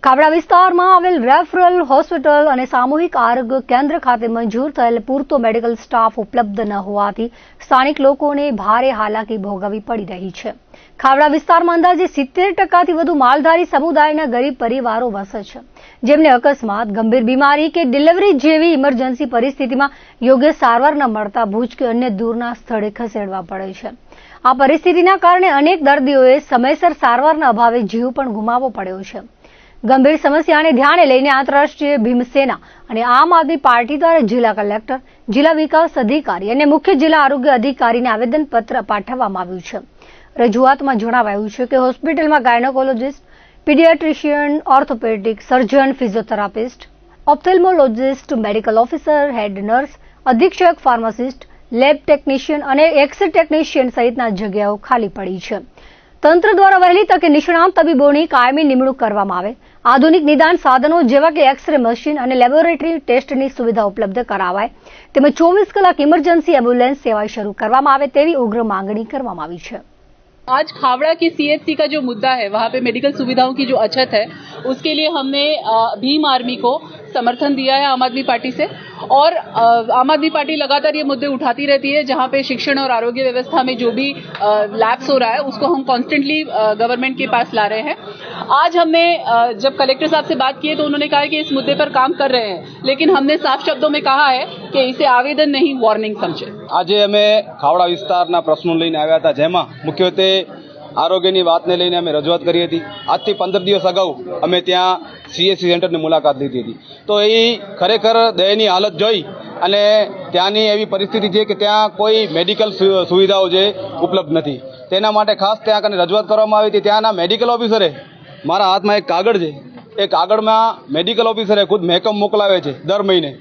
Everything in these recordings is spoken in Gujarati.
ખાવડા વિસ્તારમાં આવેલ રેફરલ હોસ્પિટલ અને સામૂહિક આરોગ્ય કેન્દ્ર ખાતે મંજૂર થયેલ પૂરતો મેડિકલ સ્ટાફ ઉપલબ્ધ ન હોવાથી સ્થાનિક લોકોને ભારે હાલાકી ભોગવવી પડી રહી છે. ખાવડા વિસ્તારમાં અંદાજે 70% વધુ માલધારી સમુદાયના ગરીબ પરિવારો વસે છે, જેમને અકસ્માત, ગંભીર બીમારી કે ડિલિવરી જેવી ઇમરજન્સી પરિસ્થિતિમાં યોગ્ય સારવાર ન મળતા ભુજ કે અન્ય દૂરના સ્થળે ખસેડવા પડે છે. આ પરિસ્થિતિના કારણે અનેક દર્દીઓએ સમયસર સારવારના અભાવે જીવ પણ ગુમાવવો પડ્યો છે. ગંભીર સમસ્યાને ધ્યાને લઈને આંતરરાષ્ટ્રીય ભીમસેના અને આમ આદમી પાર્ટી દ્વારા જિલ્લા કલેક્ટર, જિલ્લા વિકાસ અધિકારી અને મુખ્ય જિલ્લા આરોગ્ય અધિકારીને આવેદનપત્ર પાઠવવામાં આવ્યું છે. રજૂઆતમાં જણાવાયું છે કે હોસ્પિટલમાં gynaecologist, paediatrician, orthopaedic surgeon, physiotherapist, ophthalmologist, medical officer, head nurse, અધિક્ષક ફાર્માસિસ્ટ, લેબ ટેકનિશિયન અને એક્સ-રે ટેકનિશિયન સહિતના જગ્યાઓ ખાલી પડી છે. તંત્ર દ્વારા વહેલી તકે નિષ્ણાત તબીબોની કાયમી નિમણૂક કરવામાં આવે, આધુનિક નિદાન સાધનો જેવા કે એક્સ-રે મશીન અને લેબોરેટરી ટેસ્ટની સુવિધા ઉપલબ્ધ કરાવાય, તેમજ 24 કલાક ઇમરજન્સી એમ્બ્યુલન્સ સેવા શરૂ કરવામાં આવે તેવી ઉગ્ર માંગણી કરવામાં આવી છે. आज खावड़ा के सीएचसी का जो मुद्दा है, वहाँ पे मेडिकल सुविधाओं की जो अछत है, उसके लिए हमने भीम आर्मी को समर्थन दिया है आम आदमी पार्टी से। और आम आदमी पार्टी लगातार ये मुद्दे उठाती रहती है, जहाँ पे शिक्षण और आरोग्य व्यवस्था में जो भी लैप्स हो रहा है उसको हम कॉन्स्टेंटली गवर्नमेंट के पास ला रहे हैं। आज हमने जब कलेक्टर साहब से बात की है तो उन्होंने कहा है कि इस मुद्दे पर काम कर रहे हैं, लेकिन हमने साफ शब्दों में कहा है कि इसे आवेदन नहीं वॉर्निंग समझे। આજે અમે ખાવડા વિસ્તારના પ્રશ્નો લઈને આવ્યા હતા, જેમાં મુખ્યત્વે આરોગ્યની વાતને લઈને અમે રજૂઆત કરી હતી. આજથી 15 દિવસ અગાઉ અમે ત્યાં સીએસસી સેન્ટરની મુલાકાત લીધી હતી. તો એ ખરેખર દયનીય હાલત જોઈ અને ત્યાંની એવી પરિસ્થિતિ છે કે ત્યાં કોઈ મેડિકલ સુવિધાઓ જે ઉપલબ્ધ નથી. તેના માટે ખાસ ત્યાં કને રજૂઆત કરવામાં આવી હતી. ત્યાંના મેડિકલ ઓફિસરે, મારા હાથમાં એક કાગળ છે, એ કાગળમાં મેડિકલ ઓફિસરે ખુદ મહેકમ મોકલાવે છે દર મહિને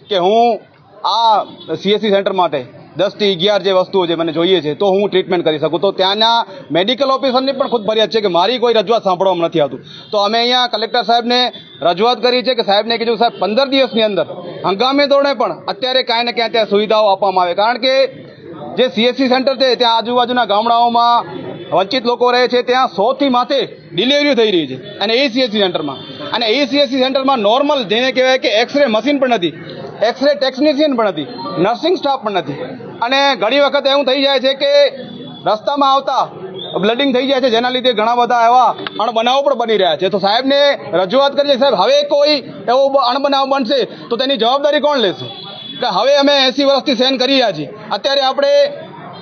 કે હું આ સીએસસી સેન્ટર માટે 10 થી 11 જે વસ્તુઓ જે મને જોઈએ છે તો હું ટ્રીટમેન્ટ કરી શકું. તો ત્યાંના મેડિકલ ઓફિસરની પણ ખુદ ફરિયાદ છે કે મારી કોઈ રજૂઆત સાંભળવામાં નથી આવતું. તો અમે અહીંયા કલેક્ટર સાહેબને રજૂઆત કરી છે કે સાહેબને કીધું સાહેબ 15 દિવસની અંદર હંગામે ધોરણે પણ અત્યારે કાંઈ ને ક્યાંય ત્યાં સુવિધાઓ આપવામાં આવે, કારણ કે જે સીએસસી સેન્ટર છે ત્યાં આજુબાજુના ગામડાઓમાં વંચિત લોકો રહે છે, ત્યાં 100 થી માથે ડિલિવરી થઈ રહી છે અને એ સીએસસી સેન્ટરમાં. અને એ સીએસસી સેન્ટરમાં નોર્મલ જેને કહેવાય કે એક્સ-રે મશીન પણ નથી, એક્સ-રે ટેકનિશિયન પણ નથી, નર્સિંગ સ્ટાફ પણ નથી. અને ઘણી વખત એવું થઈ જાય છે કે રસ્તામાં આવતા બ્લડિંગ થઈ જાય છે, જેના લીધે ઘણા બધા એવા અણબનાવો પણ બની રહ્યા છે. તો સાહેબને રજૂઆત કરી છે, સાહેબ હવે કોઈ એવો અણબનાવ બનશે તો તેની જવાબદારી કોણ લેશે? કે હવે અમે 80 વર્ષથી સહન કરી રહ્યા છીએ. અત્યારે આપણે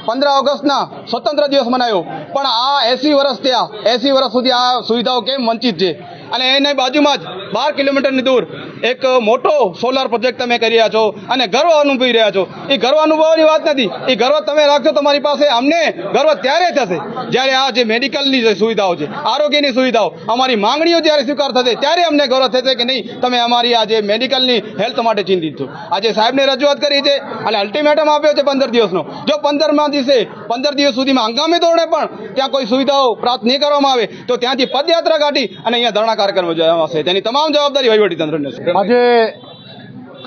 15 ઓગસ્ટના સ્વતંત્ર દિવસ મનાવ્યો, પણ આ 80 વર્ષ થયા, 80 વર્ષ સુધી આ સુવિધાઓ કેમ વંચિત છે? અને એની બાજુમાં જ 12 કિલોમીટરની દૂર એક મોટો સોલાર પ્રોજેક્ટ તમે કરી રહ્યા છો અને ગર્વ અનુભવી રહ્યા છો. એ ગર્વ અનુભવવાની વાત નથી, એ ગર્વ તમે રાખશો તમારી પાસે, અમને ગર્વ ત્યારે થશે જ્યારે આ જે મેડિકલની જે સુવિધાઓ છે, આરોગ્યની સુવિધાઓ, અમારી માંગણીઓ જ્યારે સ્વીકાર થશે ત્યારે અમને ગૌરવ થશે કે નહીં તમે અમારી આ જે મેડિકલની હેલ્થ માટે ચિંતિત છો. આજે સાહેબને રજૂઆત કરી છે અને અલ્ટિમેટમ આપ્યો છે 15 દિવસનો. જો 15 દિવસ સુધીમાં હંગામી ધોરણે પણ ત્યાં કોઈ સુવિધાઓ પ્રાપ્ત નહીં કરવામાં આવે તો ત્યાંથી પદયાત્રા કાઢી અને અહીંયા ધરણા કાર્યક્રમ યોજાશે. તેની તમામ જવાબદારી વહીવટીતંત્રને છે. આજે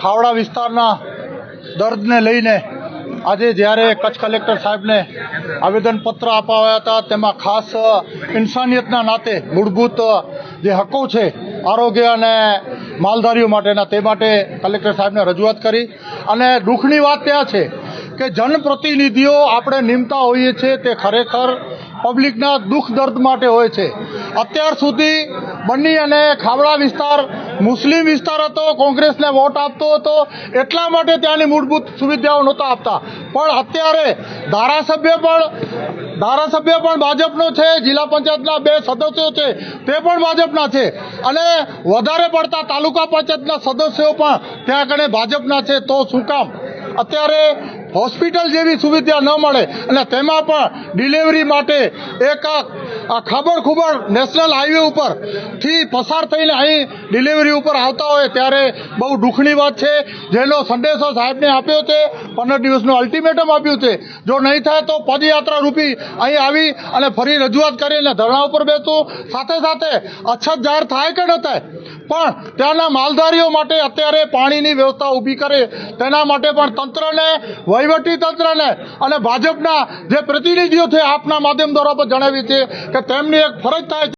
ખાવડા વિસ્તારના દર્દને લઈને આજે જ્યારે કચ્છ કલેક્ટર સાહેબને આવેદનપત્ર અપાવ્યા હતા, તેમાં ખાસ ઇન્સાનિયતના નાતે મૂળભૂત જે હકો છે આરોગ્ય અને માલધારીઓ માટેના, તે માટે કલેક્ટર સાહેબને રજૂઆત કરી. અને દુઃખની વાત ત્યાં છે કે જનપ્રતિનિધિઓ આપણે નિમતા હોઈએ છીએ તે ખરેખર પબ્લિકના દુઃખ દર્દ માટે હોય છે. અત્યાર સુધી બન્ની અને ખાવડા વિસ્તાર મુસ્લિમ વિસ્તાર હતો, કોંગ્રેસને વોટ આપતો હતો, એટલા માટે ત્યાંની મૂળભૂત સુવિધાઓ નહોતા આપતા. પણ અત્યારે ધારાસભ્ય પણ ભાજપનો છે, જિલ્લા પંચાયતના 2 સદસ્યો છે તે પણ ભાજપના છે, અને વધારે પડતા તાલુકા પંચાયતના સદસ્યો પણ ત્યાં આગળ ભાજપના છે. તો શું કામ અત્યારે હોસ્પિટલ જેવી સુવિધા ન મળે અને તેમાં પણ ડિલિવરી માટે એક ખબર નેશનલ હાઈવે ઉપરથી પસાર થઈને અહીં ડિલિવરી ઉપર આવતા હોય ત્યારે બહુ દુઃખની વાત છે. જેનો સંદેશો સાહેબને આપ્યો છે, 15 દિવસનું અલ્ટિમેટમ આપ્યું છે. જો નહીં થાય તો પદયાત્રા રૂપી અહીં આવી અને ફરી રજૂઆત કરીને ધરણા ઉપર બેસું. સાથે સાથે અછત જાહેર થાય કે ન થાય, પણ ત્યાંના માલધારીઓ માટે અત્યારે પાણીની વ્યવસ્થા ઊભી કરે તેના માટે પણ તંત્રને, વહીવટી તંત્રને અને ભાજપના જે પ્રતિનિધિઓ છે આપના માધ્યમ દ્વારા પણ જણાવી છે કે તેમની એક ફરજ થાય છે.